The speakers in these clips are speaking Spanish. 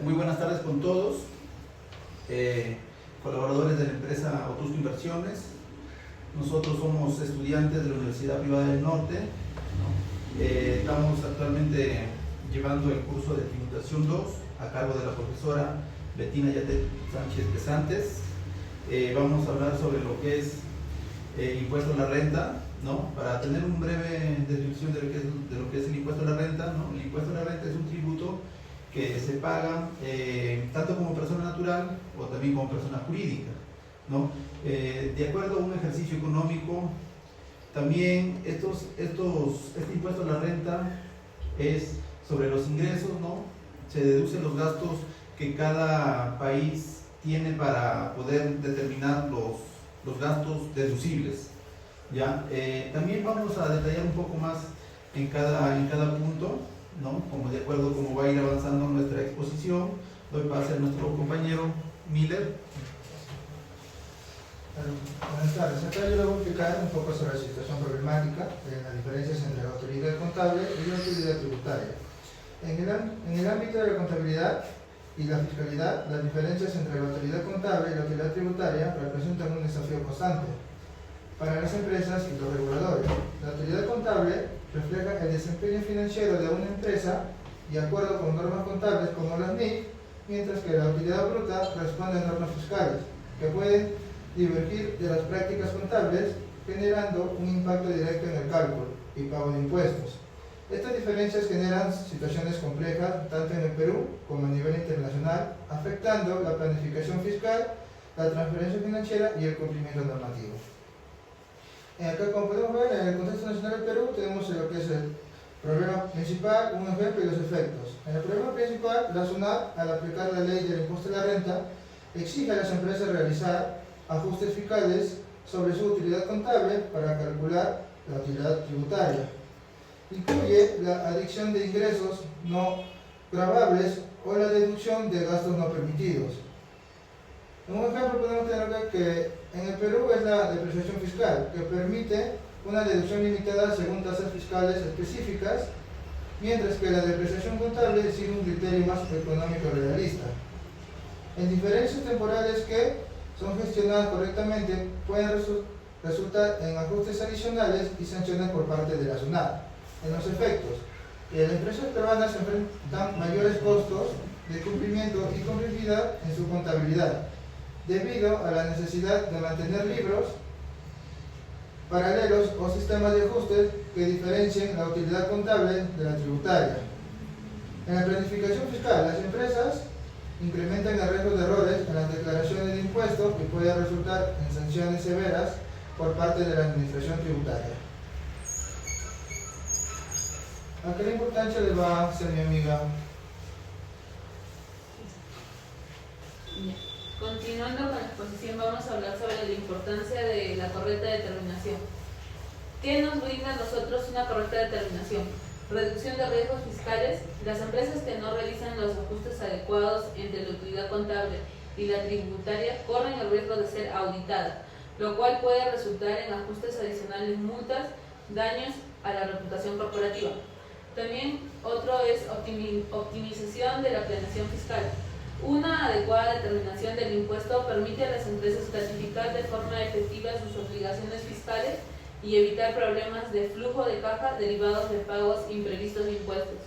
Muy buenas tardes con todos, colaboradores de la empresa Otusco Inversiones. Nosotros somos estudiantes de la Universidad Privada del Norte, ¿no? Estamos actualmente llevando el curso de tributación 2 a cargo de la profesora Bettina Yatet Sánchez Pesantes. Vamos a hablar sobre lo que es impuesto a la renta, ¿no? Para tener una breve descripción de lo que es el impuesto a la renta, ¿no? El impuesto a la renta es un tributo que se paga tanto como persona natural o también como persona jurídica, ¿no? De acuerdo a un ejercicio económico. También este impuesto a la renta es sobre los ingresos, ¿no? Se deducen los gastos que cada país tiene para poder determinar los gastos deducibles, ¿ya? También vamos a detallar un poco más en cada punto, ¿no? Como de acuerdo a cómo va a ir avanzando nuestra exposición. Doy pase a nuestro compañero Miller. Buenas tardes. Acá yo le voy a explicar un poco sobre la situación problemática, las diferencias entre la autoridad contable y la autoridad tributaria. En el ámbito de la contabilidad y la fiscalidad, las diferencias entre la autoridad contable y la autoridad tributaria representan un desafío constante para las empresas y los reguladores. La autoridad contable refleja el desempeño financiero de una empresa de acuerdo con normas contables como las NIF, mientras que la autoridad bruta responde a normas fiscales que pueden divergir de las prácticas contables, generando un impacto directo en el cálculo y pago de impuestos. Estas diferencias generan situaciones complejas tanto en el Perú como a nivel internacional, afectando la planificación fiscal, la transferencia financiera y el cumplimiento normativo. Acá, como podemos ver, en el contexto nacional del Perú tenemos lo que es el problema principal, un ejemplo y los efectos. En el problema principal, la SUNAT, al aplicar la ley del impuesto a la renta, exige a las empresas realizar ajustes fiscales sobre su utilidad contable para calcular la utilidad tributaria. Incluye la adición de ingresos no gravables o la deducción de gastos no permitidos. Un ejemplo podemos tener acá que en el Perú es la depreciación fiscal, que permite una deducción limitada según tasas fiscales específicas, mientras que la depreciación contable sigue un criterio más económico realista. En diferencias temporales que son gestionadas correctamente pueden resultar en ajustes adicionales y sanciones por parte de la SUNAT. En los efectos, las empresas peruanas enfrentan mayores costos de cumplimiento y complejidad en su contabilidad, debido a la necesidad de mantener libros paralelos o sistemas de ajustes que diferencien la utilidad contable de la tributaria. En la planificación fiscal, las empresas incrementan el riesgo de errores en las declaraciones de impuestos y puede resultar en sanciones severas por parte de la administración tributaria. ¿A qué importancia le va a hacer mi amiga? Continuando con la exposición, vamos a hablar sobre la importancia de la correcta determinación. ¿Qué nos brinda a nosotros una correcta determinación? Reducción de riesgos fiscales. Las empresas que no realizan los ajustes adecuados entre la utilidad contable y la tributaria corren el riesgo de ser auditadas, lo cual puede resultar en ajustes adicionales, multas, daños a la reputación corporativa. También otro es optimización de la planeación fiscal. Una adecuada determinación del impuesto permite a las empresas clasificar de forma efectiva sus obligaciones fiscales y evitar problemas de flujo de caja derivados de pagos imprevistos de impuestos.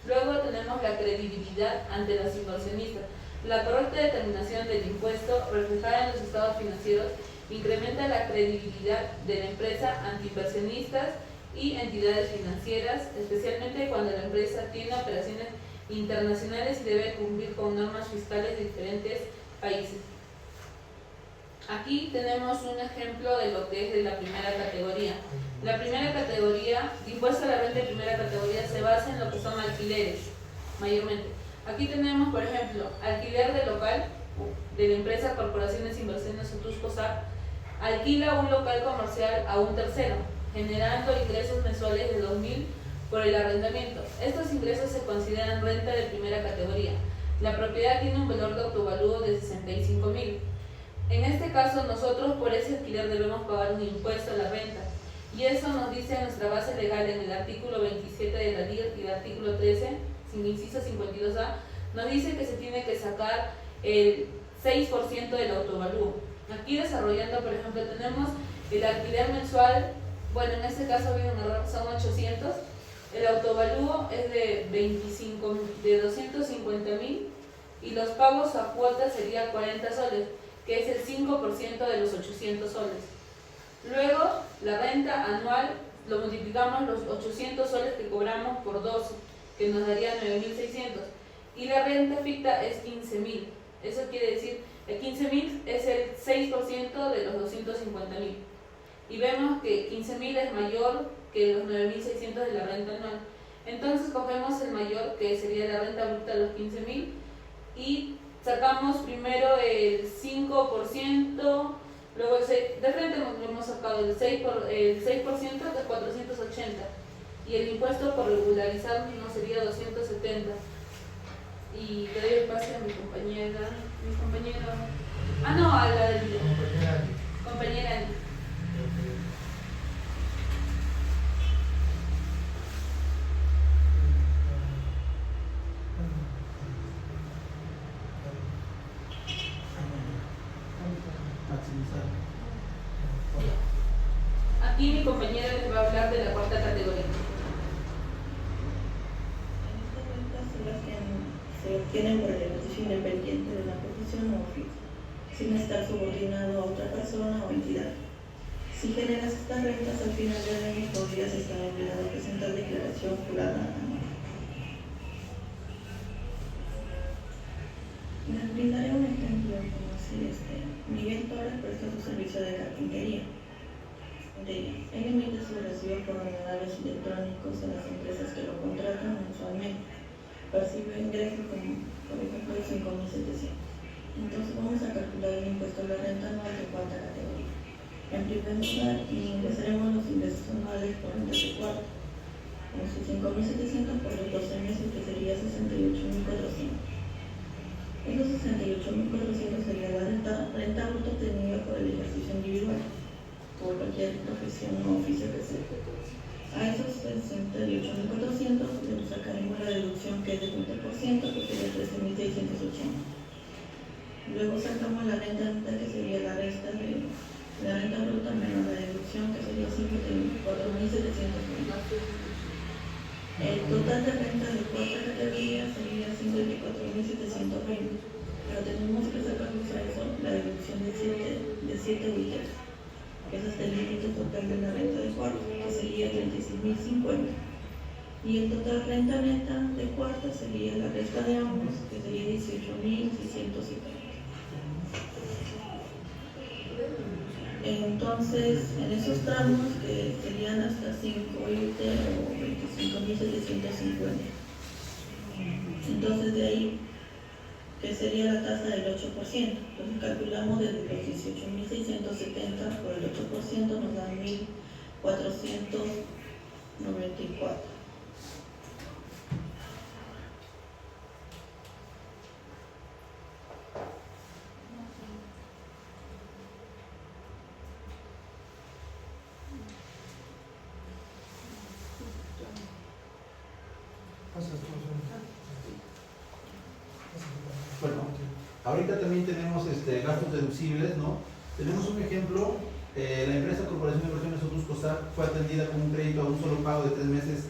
Luego tenemos la credibilidad ante los inversionistas. La correcta determinación del impuesto reflejada en los estados financieros incrementa la credibilidad de la empresa ante inversionistas y entidades financieras, especialmente cuando la empresa tiene operaciones internacionales y debe cumplir con normas fiscales de diferentes países. Aquí tenemos un ejemplo de lo que es de la primera categoría. La primera categoría, impuesto a la renta de primera categoría, se basa en lo que son alquileres, mayormente. Aquí tenemos, por ejemplo, alquiler de local de la empresa Corporaciones Inversiones Otusco S.A. alquila un local comercial a un tercero, generando ingresos mensuales de 2.000 por el arrendamiento. Estos ingresos se consideran renta de primera categoría. La propiedad tiene un valor de autovalúo de 65.000. En este caso, nosotros por ese alquiler debemos pagar un impuesto a la renta. Y eso nos dice nuestra base legal en el artículo 27 de la DIR y el artículo 13, sin inciso 52A, nos dice que se tiene que sacar el 6% del autovalúo. Aquí desarrollando, por ejemplo, tenemos el alquiler mensual, bueno, en este caso había un error, son 800, el autovalúo es de 250.000 y los pagos a cuotas sería 40 soles, que es el 5% de los 800 soles. Luego, la renta anual, lo multiplicamos los 800 soles que cobramos por 12, que nos daría 9.600. Y la renta ficta es 15.000. Eso quiere decir, el 15.000 es el 6% de los 250.000. Y vemos que 15.000 es mayor que los 9.600 de la renta anual. Entonces cogemos el mayor, que sería la renta bruta de los 15.000, y sacamos primero el 5%, luego de frente hemos sacado el 6%, que es 480, y el impuesto por regularizar no sería 270. Y le doy el pase a mi compañera, a la del compañera Andy. Aquí mi compañera les va a hablar de la cuarta categoría. Estas rentas son las que se obtienen por el ejercicio independiente de una profesión o oficio, sin estar subordinado a otra persona o entidad. Si generas estas rentas al final del año, podrías estar obligado a presentar declaración jurada anual. Les brindaré un ejemplo, como si Miguel Torres presta su servicio de carpintería. Él emite su recibo por ordenadores electrónicos a las empresas que lo contratan mensualmente. Percibe ingresos como, por ejemplo, 5.700. Entonces vamos a calcular el impuesto a la renta anual de cuarta categoría. En primer lugar, ingresaremos los ingresos anuales por rentas de cuarto, con sus 5.700 por los 12 meses, que sería 68.400. Esos 68.400 sería la renta bruta obtenida por el ejercicio individual, por cualquier profesión o oficio que sea. A esos 68.400 le sacaremos la deducción, que es del 20%, que sería 13.680. Luego sacamos la renta neta, que sería la resta de la renta bruta menos la deducción, que sería 54.720. El total de renta de cuarta categoría sería 54.720, pero tenemos que sacarnos a eso la deducción de 7 billetes, que es hasta el límite total de la renta de cuarto, que sería 36.050. Y el total renta neta de cuarto sería la resta de ambos, que sería 18.670. Entonces, en esos tramos, que serían hasta 5 IT o 25.750. Entonces, de ahí, que sería la tasa del 8%. Entonces, calculamos desde los 18.670 por el 8%, nos da 1.494. Bueno, ahorita también tenemos gastos deducibles, ¿no? Tenemos un ejemplo, la empresa Corporación de Inversiones Otusco fue atendida con un crédito a un solo pago de 3 meses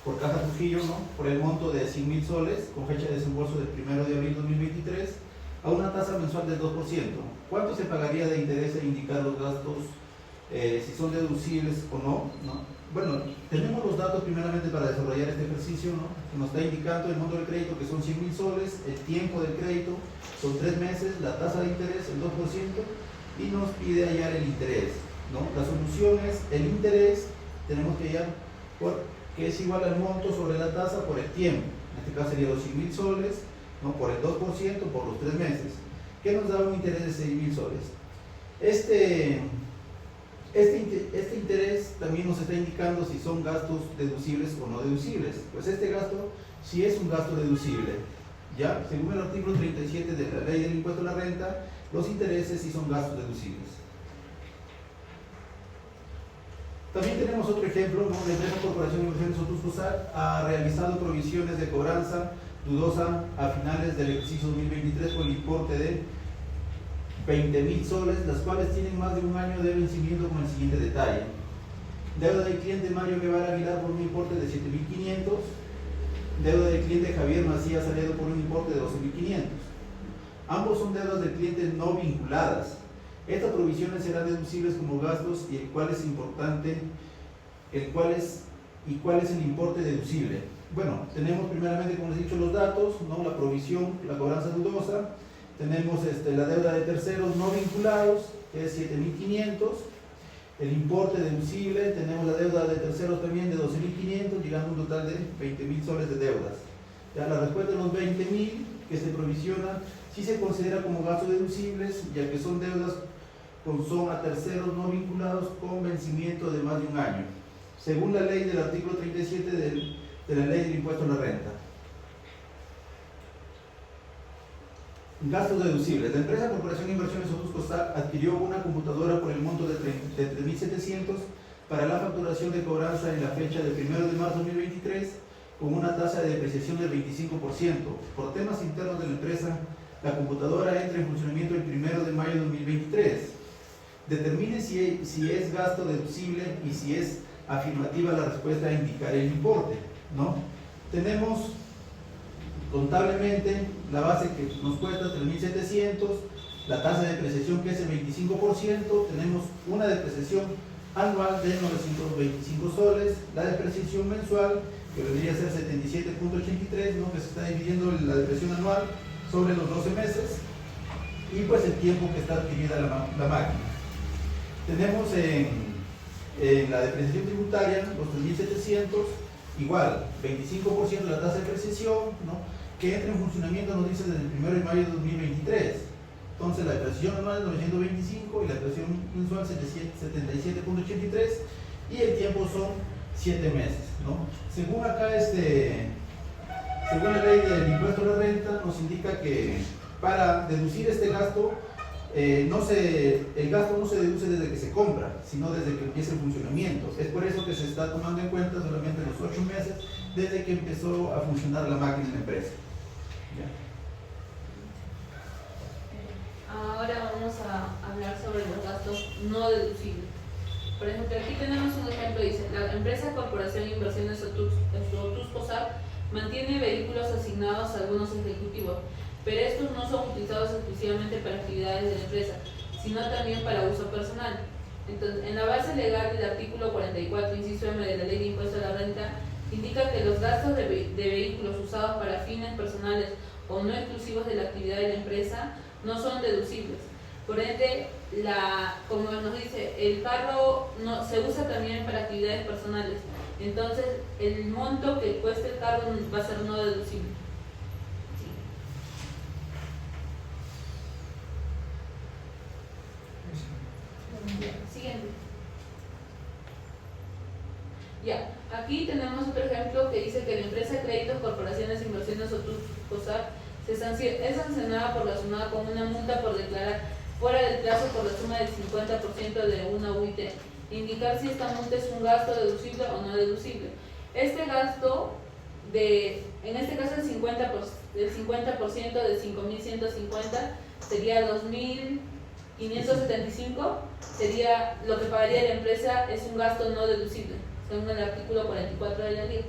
por Caja Trujillo, ¿no? Por el monto de 100.000 soles, con fecha de desembolso del 1 de abril de 2023, a una tasa mensual del 2%. ¿Cuánto se pagaría de interés e indicar los gastos, si son deducibles o no, ¿no? Bueno, tenemos los datos primeramente para desarrollar este ejercicio, ¿no? Que nos está indicando el monto del crédito, que son 100.000 soles, el tiempo del crédito son 3 meses, la tasa de interés el 2%, y nos pide hallar el interés, ¿no? La solución es el interés, tenemos que hallar que es igual al monto sobre la tasa por el tiempo. En este caso sería los 100.000 soles, ¿no? Por el 2% por los 3 meses, que nos da un interés de 6.000 soles. Este interés también nos está indicando si son gastos deducibles o no deducibles. Pues este gasto sí es un gasto deducible, ¿ya? Según el artículo 37 de la Ley del Impuesto a la Renta, los intereses sí son gastos deducibles. También tenemos otro ejemplo, ¿no? La empresa Corporación de Inversiones Otusco ha realizado provisiones de cobranza dudosa a finales del ejercicio 2023 por el importe de 20.000 soles, las cuales tienen más de un año de vencimiento con el siguiente detalle. Deuda del cliente Mario Guevara Aguilar por un importe de 7.500. Deuda del cliente Javier Macías Aledo por un importe de 12.500. Ambos son deudas del cliente no vinculadas. Estas provisiones serán deducibles como gastos y cuál es importante, cuál es el importe deducible. Bueno, tenemos primeramente, como les he dicho, los datos, ¿no? La provisión, la cobranza dudosa. Tenemos la deuda de terceros no vinculados, que es 7.500. El importe deducible, tenemos la deuda de terceros también de 12.500, llegando a un total de 20.000 soles de deudas. Ya la respuesta de los 20.000 que se provisionan, sí se considera como gastos deducibles, ya que son deudas son a terceros no vinculados con vencimiento de más de un año, según la ley del artículo 37 de la ley del impuesto a la renta. Gastos deducibles. La empresa Corporación Inversiones Sotus Costar adquirió una computadora por el monto de 3.700 para la facturación de cobranza en la fecha del 1 de marzo de 2023 con una tasa de depreciación del 25%. Por temas internos de la empresa, la computadora entra en funcionamiento el 1 de mayo de 2023. Determine si es gasto deducible y si es afirmativa la respuesta a indicar el importe, ¿no? Tenemos contablemente la base que nos cuesta 3.700, la tasa de depreciación que es el 25%, tenemos una depreciación anual de 925 soles, la depreciación mensual que vendría a ser 77.83, ¿no? Que se está dividiendo la depreciación anual sobre los 12 meses y pues el tiempo que está adquirida la máquina. Tenemos en la depreciación tributaria los 3.700, igual 25% de la tasa de depreciación, ¿no? Que entra en funcionamiento, nos dice, desde el 1 de mayo de 2023. Entonces la depreciación anual es 925 y la depreciación mensual 77.83 y el tiempo son 7 meses, ¿no? Según acá según la ley del impuesto a la renta, nos indica que para deducir este gasto, el gasto no se deduce desde que se compra, sino desde que empieza el funcionamiento. Es por eso que se está tomando en cuenta solamente los 8 meses desde que empezó a funcionar la máquina en la empresa. ¿Ya? Ahora vamos a hablar sobre los gastos no deducibles. Por ejemplo, aquí tenemos un ejemplo, dice, la empresa Corporación Inversiones Sotus Costar mantiene vehículos asignados a algunos ejecutivos, pero estos no son utilizados exclusivamente para actividades de la empresa, sino también para uso personal. Entonces, en la base legal del artículo 44, inciso M de la Ley de Impuesto a la Renta, indica que los gastos de vehículos usados para fines personales o no exclusivos de la actividad de la empresa no son deducibles. Por ende, como nos dice, el carro se usa también para actividades personales. Entonces, el monto que cueste el carro va a ser no deducible. Siguiente. Ya, aquí tenemos otro ejemplo que dice que la empresa de créditos, corporaciones, inversiones Sotus Costar es sancionada por la SUNAT con una multa por declarar fuera del plazo por la suma del 50% de una UIT. Indicar si esta multa es un gasto deducible o no deducible. Este gasto, en este caso el 50% de 5.150 sería 2.575, sería lo que pagaría la empresa, es un gasto no deducible, según el artículo 44 de la ley.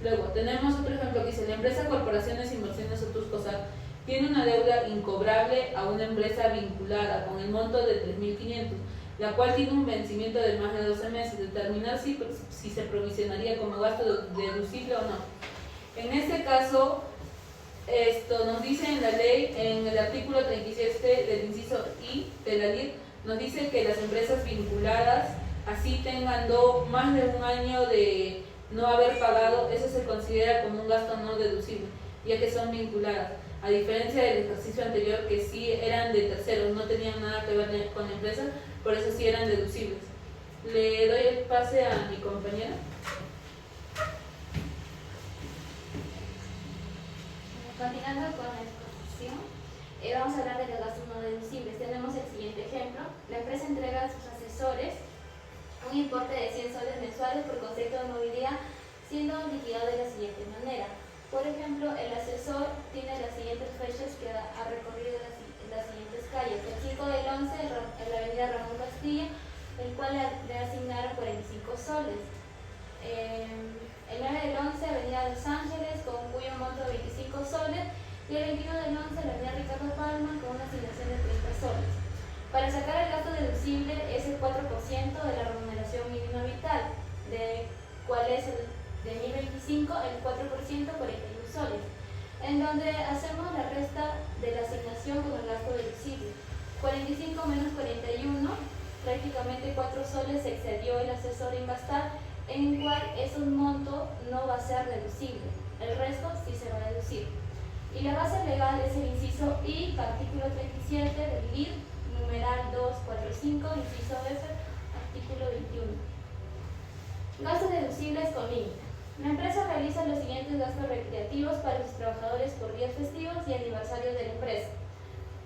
Luego, tenemos otro ejemplo que dice, la empresa Corporaciones Inversiones Sotus Costar tiene una deuda incobrable a una empresa vinculada con el monto de 3.500, la cual tiene un vencimiento de más de 12 meses. Determinar si se provisionaría como gasto deducible o no. En este caso, esto nos dice en la ley, en el artículo 37 del inciso I de la ley, nos dice que las empresas vinculadas, así tengan más de un año de no haber pagado, eso se considera como un gasto no deducible, ya que son vinculadas. A diferencia del ejercicio anterior, que sí eran de terceros, no tenían nada que ver con la empresa, por eso sí eran deducibles. Le doy el pase a mi compañera. Continuando con la exposición, vamos a hablar de los gastos no deducibles. Tenemos el siguiente ejemplo. La empresa entrega a sus asesores un importe de 100 soles mensuales por concepto de movilidad, siendo liquidado de la siguiente manera. Por ejemplo, el asesor tiene las siguientes fechas que ha recorrido las siguientes calles. El 5 del 11 en la avenida Ramón Castilla, el cual le asignaron 45 soles. El 9 del 11, avenida Los Ángeles, con un cuyo monto de 25 soles. Y el 21 del 11, la avenida Ricardo Palma, con una asignación de 30 soles. Para sacar el gasto deducible es el 4% de la remuneración mínima vital, de cuál es el de 1025, el 4%, 41 soles, en donde hacemos la resta de la asignación con el gasto deducible. 45 menos 41, prácticamente 4 soles se excedió el asesor en gastar, en el cual ese monto no va a ser deducible, el resto sí se va a deducir. Y la base legal es el inciso I, artículo 37 del LID, numeral 245, inciso F, artículo 21. Gastos deducibles con límite. La empresa realiza los siguientes gastos recreativos para sus trabajadores por días festivos y aniversarios de la empresa.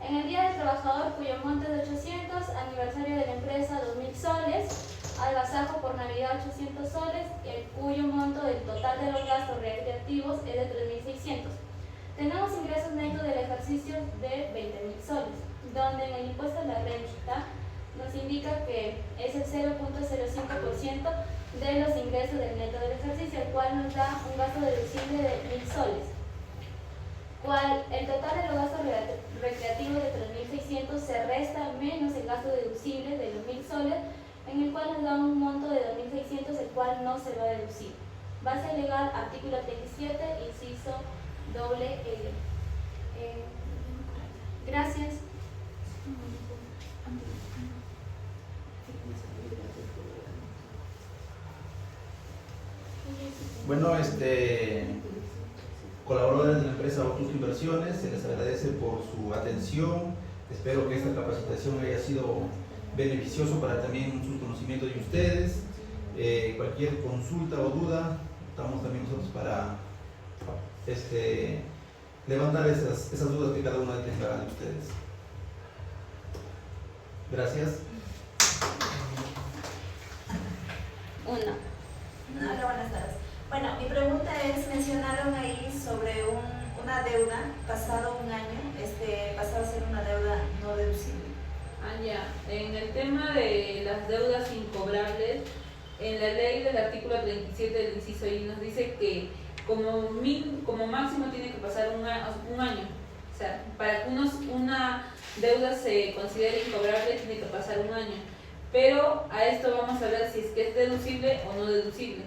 En el Día del Trabajador, cuyo monto es de 800, aniversario de la empresa 2.000 soles, agasajo por Navidad 800 soles, el cuyo monto del total de los gastos recreativos es de 3.600. Tenemos ingresos netos del ejercicio de 20.000 soles, donde en el impuesto a la renta nos indica que es el 0.05% de los ingresos del neto del ejercicio, el cual nos da un gasto deducible de 1.000 soles. Cual el total de los gastos recreativos de 3.600 se resta menos el gasto deducible de los 1.000 soles, en el cual nos da un monto de 2.600, el cual no se va a deducir. Base legal, artículo 37, inciso doble L. Gracias. Bueno, colaboradores de la empresa Autos Inversiones, se les agradece por su atención. Espero que esta capacitación haya sido beneficioso para también sus conocimientos de ustedes. Cualquier consulta o duda, estamos también nosotros para levantar esas dudas que cada uno tenga de ustedes. Gracias. Hola, buenas tardes. Bueno, mi pregunta es, mencionaron ahí sobre una deuda pasado un año, pasado a ser una deuda no deducible. Ya. En el tema de las deudas incobrables, en la ley del artículo 37 del inciso I nos dice que como máximo tiene que pasar un año. O sea, para que una deuda se considere incobrable tiene que pasar un año. Pero a esto vamos a ver si es que es deducible o no deducible.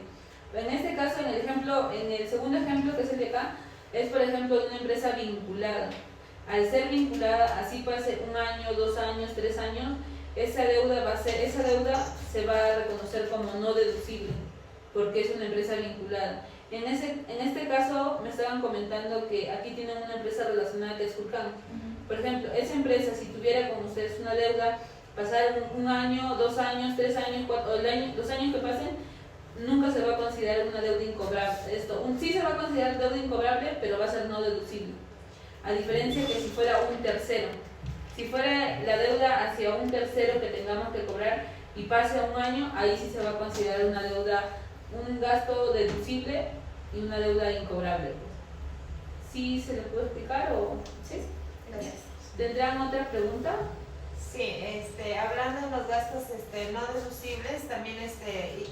En este caso, en el segundo ejemplo, que es el de acá, es por ejemplo de una empresa vinculada. Al ser vinculada, así puede ser un año, 2 años, 3 años, esa deuda se va a reconocer como no deducible, porque es una empresa vinculada. En este caso me estaban comentando que aquí tienen una empresa relacionada que es Culcán. Por ejemplo, esa empresa, si tuviera con ustedes una deuda, pasar un año, 2 años, 3 años, 4, los años que pasen, nunca se va a considerar una deuda incobrable. Sí se va a considerar deuda incobrable, pero va a ser no deducible. A diferencia que si fuera un tercero. Si fuera la deuda hacia un tercero que tengamos que cobrar y pase a un año, ahí sí se va a considerar una deuda, un gasto deducible y una deuda incobrable. ¿Sí se le puede explicar o...? Sí, gracias. ¿Tendrán otra pregunta? Sí, hablando de los gastos no deducibles, también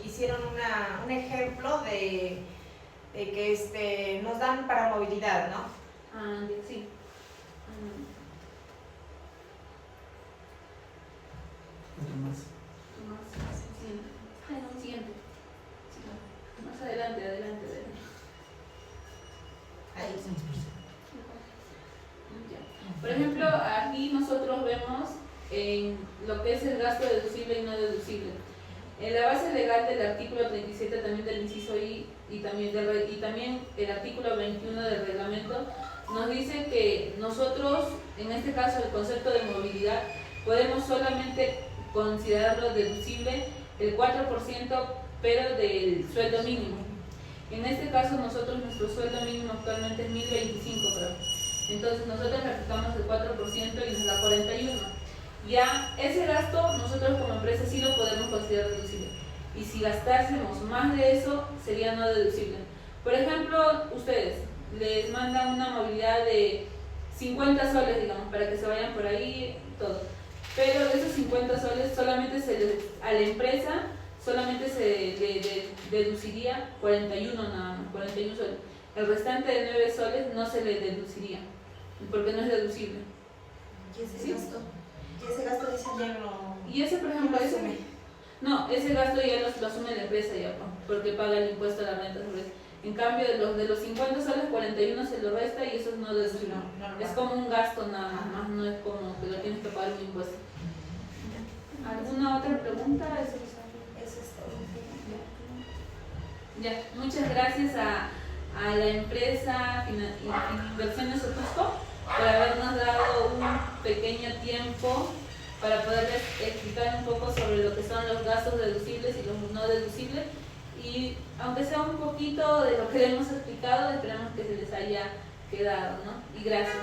hicieron un ejemplo de que nos dan para movilidad, ¿no? Sí. Siguiente. Más adelante. Ahí. Por ejemplo, aquí nosotros vemos en lo que es el gasto deducible y no deducible. En la base legal del artículo 37 también del inciso I y también el artículo 21 del reglamento nos dice que nosotros, en este caso el concepto de movilidad, podemos solamente considerarlo deducible el 4%, pero del sueldo mínimo. En este caso nuestro sueldo mínimo actualmente es 1.025, creo. Entonces nosotros le aplicamos el 4% y nos da 41. Ya ese gasto nosotros como empresa sí lo podemos considerar deducible. Y si gastásemos más de eso, sería no deducible. Por ejemplo, ustedes, les mandan una movilidad de 50 soles, digamos, para que se vayan por ahí, todo. Pero de esos 50 soles solamente a la empresa solamente se le deduciría 41 nada más, 41 soles. El restante de 9 soles no se le deduciría, porque no es deducible. ¿Y ese ¿Sí? gasto? ¿Y ese gasto dice ya no? Y ese, por ejemplo, ¿Quién lo ese, asume? no, ese gasto ya lo asume la empresa ya, porque paga el impuesto a la renta sobre eso. En cambio, de los 50 soles, 41 se lo resta y eso es no deducible. No, normal. Es como un gasto nada más, no es como que lo tienes que pagar un impuesto. ¿Alguna otra pregunta? Eso es todo. Ya, muchas gracias a la empresa Inversiones Otusco por habernos dado un pequeño tiempo para poderles explicar un poco sobre lo que son los gastos deducibles y los no deducibles. Y aunque sea un poquito de lo que le hemos explicado, esperamos que se les haya quedado, ¿no? Y gracias.